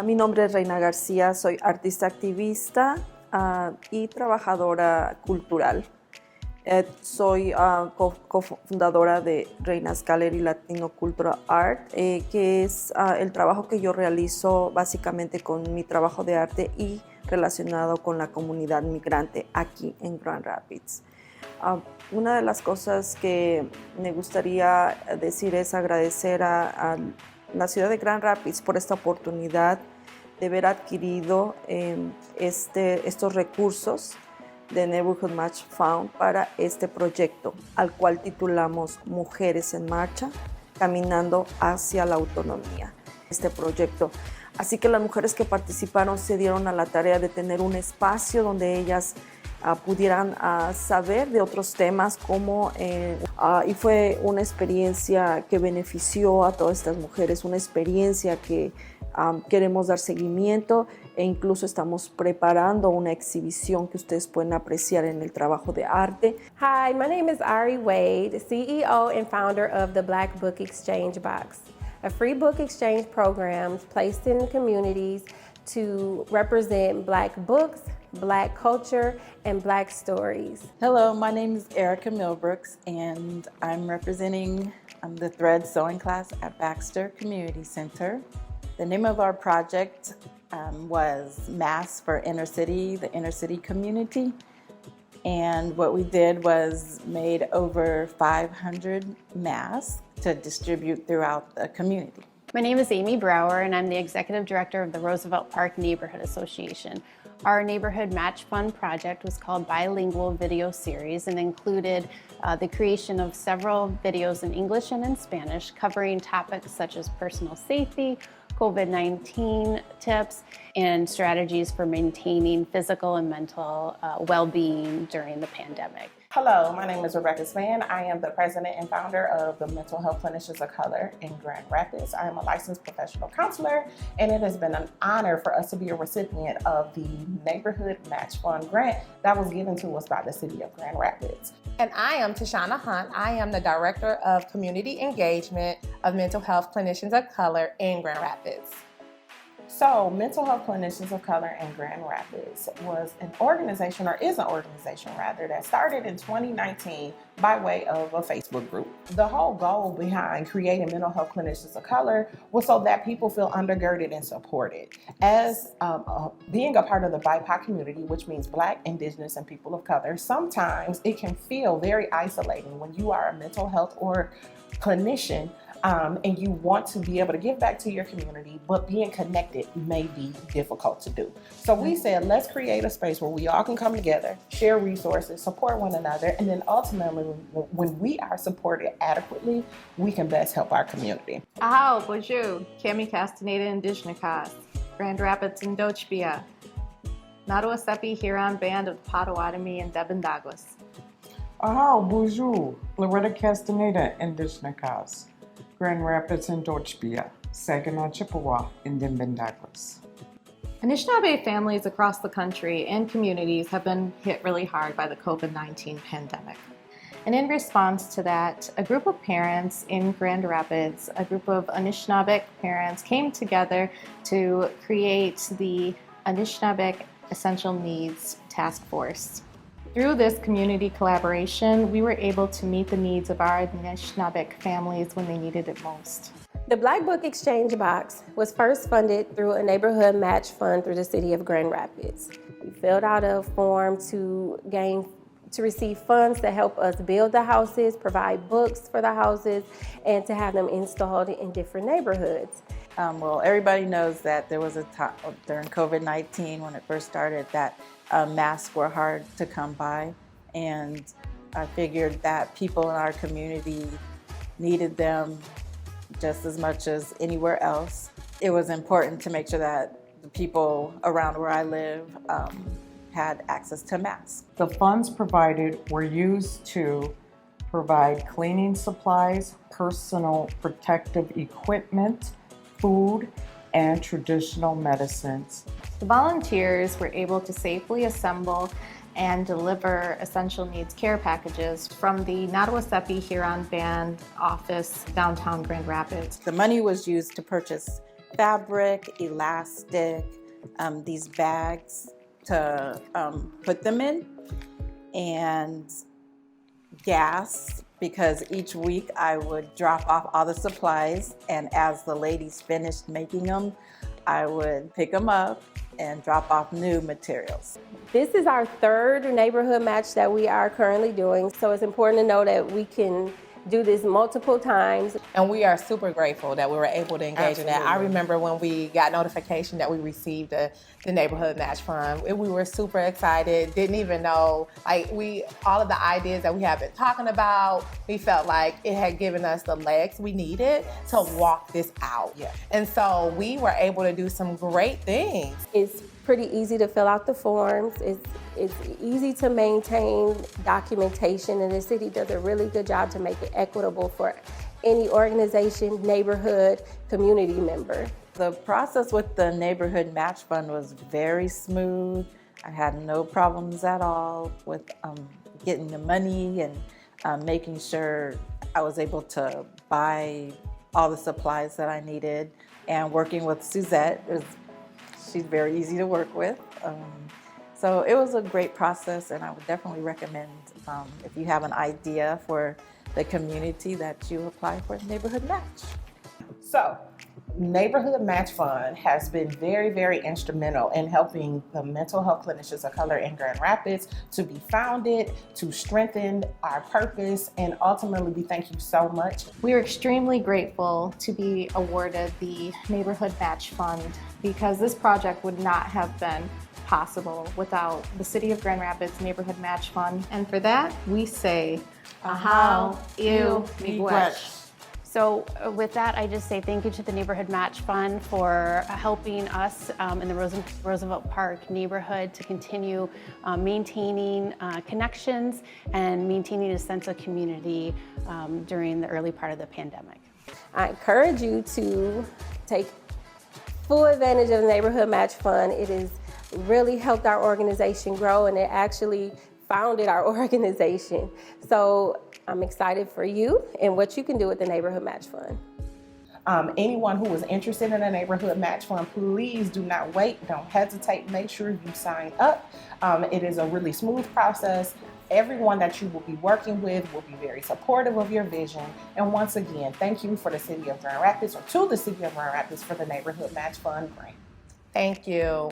Mi nombre es Reina García, soy artista activista y trabajadora cultural. Soy cofundadora de Reinas Gallery Latino Cultural Art, que es el trabajo que yo realizo básicamente con mi trabajo de arte y relacionado con la comunidad migrante aquí en Grand Rapids. Una de las cosas que me gustaría decir es agradecer a la ciudad de Grand Rapids por esta oportunidad de haber adquirido estos recursos de Neighborhood Match Fund para este proyecto, al cual titulamos Mujeres en Marcha, caminando hacia la autonomía. Este proyecto. Así que las mujeres que participaron se dieron a la tarea de tener un espacio donde ellas pudieran saber de otros temas y fue una experiencia que benefició a todas estas mujeres, una experiencia que queremos dar seguimiento e incluso estamos preparando una exhibición que ustedes pueden apreciar en el trabajo de arte. Hi, my name is Ari Wade, CEO and founder of the Black Book Exchange Box, a free book exchange program placed in communities to represent Black books, Black culture, and Black stories. Hello, my name is Erica Milbrooks, and I'm representing the thread sewing class at Baxter Community Center. The name of our project was Masks for the inner city community. And what we did was made over 500 masks to distribute throughout the community. My name is Amy Brower, and I'm the Executive Director of the Roosevelt Park Neighborhood Association. Our Neighborhood Match Fund project was called Bilingual Video Series and included the creation of several videos in English and in Spanish covering topics such as personal safety, COVID-19 tips, and strategies for maintaining physical and mental well-being during the pandemic. Hello, my name is Rebecca Span. I am the president and founder of the Mental Health Clinicians of Color in Grand Rapids. I am a licensed professional counselor, and it has been an honor for us to be a recipient of the Neighborhood Match Fund grant that was given to us by the city of Grand Rapids. And I am Tashana Hunt. I am the Director of Community Engagement of Mental Health Clinicians of Color in Grand Rapids. So, Mental Health Clinicians of Color in Grand Rapids is an organization that started in 2019 by way of a Facebook group. The whole goal behind creating Mental Health Clinicians of Color was so that people feel undergirded and supported. As being a part of the BIPOC community, which means Black, Indigenous, and people of color, sometimes it can feel very isolating when you are a mental health or clinician and you want to be able to give back to your community, but being connected may be difficult to do. So we said, let's create a space where we all can come together, share resources, support one another, and then ultimately, when we are supported adequately, we can best help our community. Ahau, bonjour, Kami Castaneda Indigenous, Grand Rapids and Dochbia, Naruasepi Huron Band of the Potawatomi and Devon Douglas. Ahau, bonjour, Loretta Castaneda Indigenous, Grand Rapids and Dochbia, Saginaw Chippewa, and Denbin Douglas. Anishinaabe families across the country and communities have been hit really hard by the COVID-19 pandemic. And in response to that, a group of parents in Grand Rapids, a group of Anishinaabe parents came together to create the Anishinaabe Essential Needs Task Force. Through this community collaboration, we were able to meet the needs of our Anishinaabe families when they needed it most. The Black Book Exchange Box was first funded through a neighborhood match fund through the city of Grand Rapids. We filled out a form to receive funds to help us build the houses, provide books for the houses, and to have them installed in different neighborhoods. Well, everybody knows that there was a time during COVID-19 when it first started that masks were hard to come by, and I figured that people in our community needed them just as much as anywhere else. It was important to make sure that the people around where I live had access to masks. The funds provided were used to provide cleaning supplies, personal protective equipment, food, and traditional medicines. The volunteers were able to safely assemble and deliver essential needs care packages from the Naruasepi Huron Band office downtown Grand Rapids. The money was used to purchase fabric, elastic, these bags to put them in, and gas, because each week I would drop off all the supplies, and as the ladies finished making them, I would pick them up and drop off new materials. This is our third neighborhood match that we are currently doing, so it's important to know that we can do this multiple times. And we are super grateful that we were able to engage in that. I Absolutely. remember when we got notification that we received the neighborhood match fund, we were super excited, didn't even know, all of the ideas that we have been talking about, we felt like it had given us the legs we needed to walk this out. Yeah. And so we were able to do some great things. It's pretty easy to fill out the forms. It's easy to maintain documentation, and the city does a really good job to make it equitable for any organization, neighborhood, community member. The process with the neighborhood match fund was very smooth. I had no problems at all with getting the money and making sure I was able to buy all the supplies that I needed. And working with Suzette, she's very easy to work with. So it was a great process, and I would definitely recommend if you have an idea for the community that you apply for the neighborhood match. So, Neighborhood Match Fund has been very, very instrumental in helping the mental health clinicians of color in Grand Rapids to be founded, to strengthen our purpose, and ultimately we thank you so much. We are extremely grateful to be awarded the Neighborhood Match Fund because this project would not have been possible without the City of Grand Rapids Neighborhood Match Fund. And for that, we say, Ahau you miigwech. So with that, I just say thank you to the Neighborhood Match Fund for helping us in the Roosevelt Park neighborhood to continue maintaining connections and maintaining a sense of community during the early part of the pandemic. I encourage you to take full advantage of the Neighborhood Match Fund. It has really helped our organization grow, and it actually founded our organization. So I'm excited for you and what you can do with the Neighborhood Match Fund. Anyone who is interested in a Neighborhood Match Fund, please do not wait. Don't hesitate. Make sure you sign up. It is a really smooth process. Everyone that you will be working with will be very supportive of your vision. And once again, thank you for the City of Grand Rapids, or to the City of Grand Rapids, for the Neighborhood Match Fund grant. Thank you.